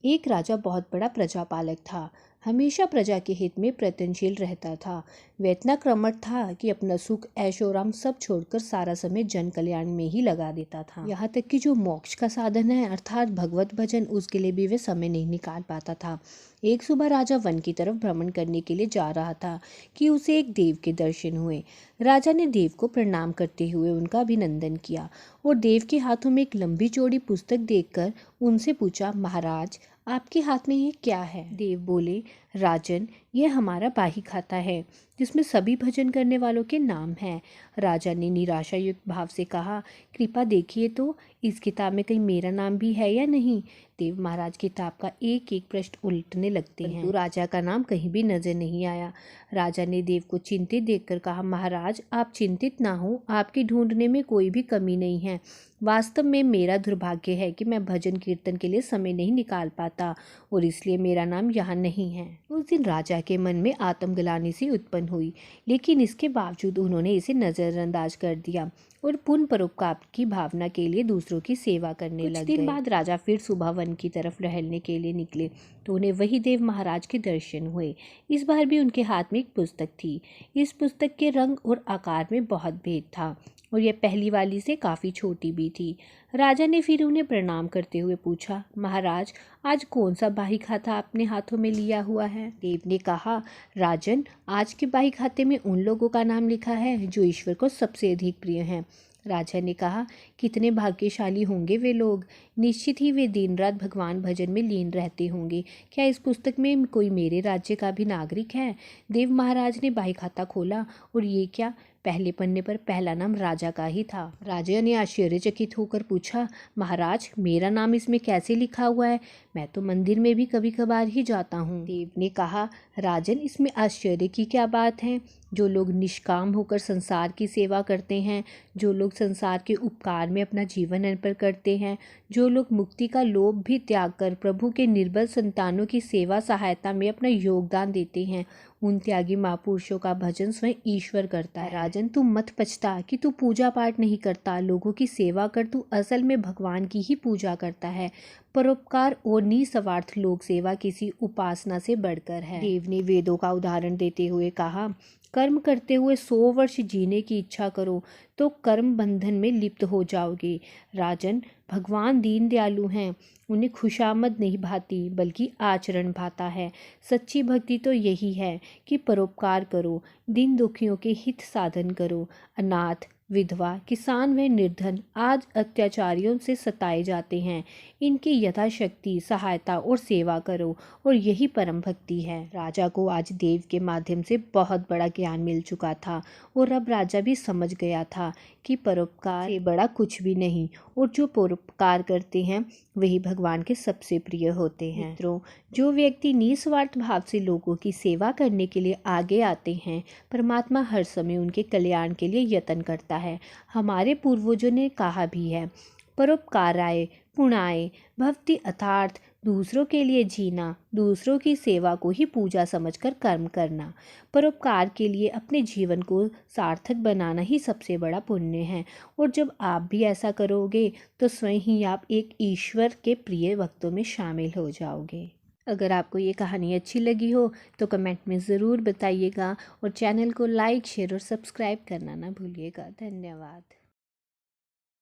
एक राजा बहुत बड़ा प्रजापालक था। हमेशा प्रजा के हित में प्रयत्नशील रहता था। वह इतना कर्मठ था कि अपना सुख ऐशोआराम सब छोड़कर सारा समय जन कल्याण में ही लगा देता था। यहाँ तक कि जो मोक्ष का साधन है अर्थात भगवत भजन, उसके लिए भी वह समय नहीं निकाल पाता था। एक सुबह राजा वन की तरफ भ्रमण करने के लिए जा रहा था कि उसे एक देव के दर्शन हुए। राजा ने देव को प्रणाम करते हुए उनका अभिनंदन किया और देव के हाथों में एक लंबी चौड़ी पुस्तक देखकर उनसे पूछा, महाराज आपके हाथ में ये क्या है? देव बोले, राजन यह हमारा बाही खाता है जिसमें सभी भजन करने वालों के नाम हैं। राजा ने निराशा युक्त भाव से कहा, कृपा देखिए तो इस किताब में कहीं मेरा नाम भी है या नहीं। देव महाराज किताब का एक एक पृष्ठ उल्टने लगते हैं, तो राजा का नाम कहीं भी नजर नहीं आया। राजा ने देव को चिंतित देखकर कहा, महाराज आप चिंतित ना हो, आपके ढूंढने में कोई भी कमी नहीं है। वास्तव में मेरा दुर्भाग्य है कि मैं भजन कीर्तन के लिए समय नहीं निकाल पाता और इसलिए मेरा नाम यहाँ नहीं है। उस दिन राजा के मन में आत्मग्लानि सी उत्पन्न हुई, लेकिन इसके बावजूद उन्होंने इसे नजरअंदाज कर दिया और पुण्य परोपकार की भावना के लिए दूसरों की सेवा करने लग गए। कुछ दिन बाद राजा फिर सुबह वन की तरफ टहलने के लिए निकले तो उन्हें वही देव महाराज के दर्शन हुए। इस बार भी उनके हाथ में एक पुस्तक थी। इस पुस्तक के रंग और आकार में बहुत भेद था और यह पहली वाली से काफ़ी छोटी भी थी। राजा ने फिर उन्हें प्रणाम करते हुए पूछा, महाराज आज कौन सा बाही खाता आपने हाथों में लिया हुआ है? देव ने कहा, राजन आज के बाही खाते में उन लोगों का नाम लिखा है जो ईश्वर को सबसे अधिक प्रिय हैं। राजा ने कहा, कितने भाग्यशाली होंगे वे लोग, निश्चित ही वे दिन रात भगवान भजन में लीन रहते होंगे। क्या इस पुस्तक में कोई मेरे राज्य का भी नागरिक है? देव महाराज ने बाही खाता खोला और ये क्या, पहले पन्ने पर पहला नाम राजा का ही था। राजा ने आश्चर्यचकित होकर पूछा, महाराज मेरा नाम इसमें कैसे लिखा हुआ है? मैं तो मंदिर में भी कभी कभार ही जाता हूँ। देव ने कहा, राजन इसमें आश्चर्य की क्या बात है? जो लोग निष्काम होकर संसार की सेवा करते हैं, जो लोग संसार के उपकार में अपना जीवन अर्पण करते हैं, जो लोग मुक्ति का लोभ भी त्याग कर प्रभु के निर्बल संतानों की सेवा सहायता में अपना योगदान देते हैं, उन त्यागी महापुरुषों का भजन स्वयं ईश्वर करता है। राजन तू मत पछता कि तू पूजा पाठ नहीं करता, लोगों की सेवा कर, तू असल में भगवान की ही पूजा करता है। परोपकार और निस्वार्थ लोक सेवा किसी उपासना से बढ़कर है। देव ने वेदों का उदाहरण देते हुए कहा, कर्म करते हुए 100 वर्ष जीने की इच्छा करो तो कर्म बंधन में लिप्त हो जाओगे। राजन भगवान दीन दयालु हैं, उन्हें खुशामद नहीं भाती बल्कि आचरण भाता है। सच्ची भक्ति तो यही है कि परोपकार करो, दीन दुखियों के हित साधन करो। अनाथ, विधवा, किसान व निर्धन आज अत्याचारियों से सताए जाते हैं, इनकी यथाशक्ति सहायता और सेवा करो और यही परम भक्ति है। राजा को आज देव के माध्यम से बहुत बड़ा ज्ञान मिल चुका था और अब राजा भी समझ गया था कि परोपकार से बड़ा कुछ भी नहीं और जो परोपकार करते हैं वही भगवान के सबसे प्रिय होते हैं। मित्रों, जो व्यक्ति निस्वार्थ भाव से लोगों की सेवा करने के लिए आगे आते हैं, परमात्मा हर समय उनके कल्याण के लिए यत्न करता है। हमारे पूर्वजों ने कहा भी है, परोपकाराय पुण्याय भवति, अर्थात दूसरों के लिए जीना, दूसरों की सेवा को ही पूजा समझकर कर्म करना। परोपकार के लिए अपने जीवन को सार्थक बनाना ही सबसे बड़ा पुण्य है और जब आप भी ऐसा करोगे तो स्वयं ही आप एक ईश्वर के प्रिय भक्तों में शामिल हो जाओगे। अगर आपको ये कहानी अच्छी लगी हो तो कमेंट में ज़रूर बताइएगा और चैनल को लाइक, शेयर और सब्सक्राइब करना ना भूलिएगा। धन्यवाद।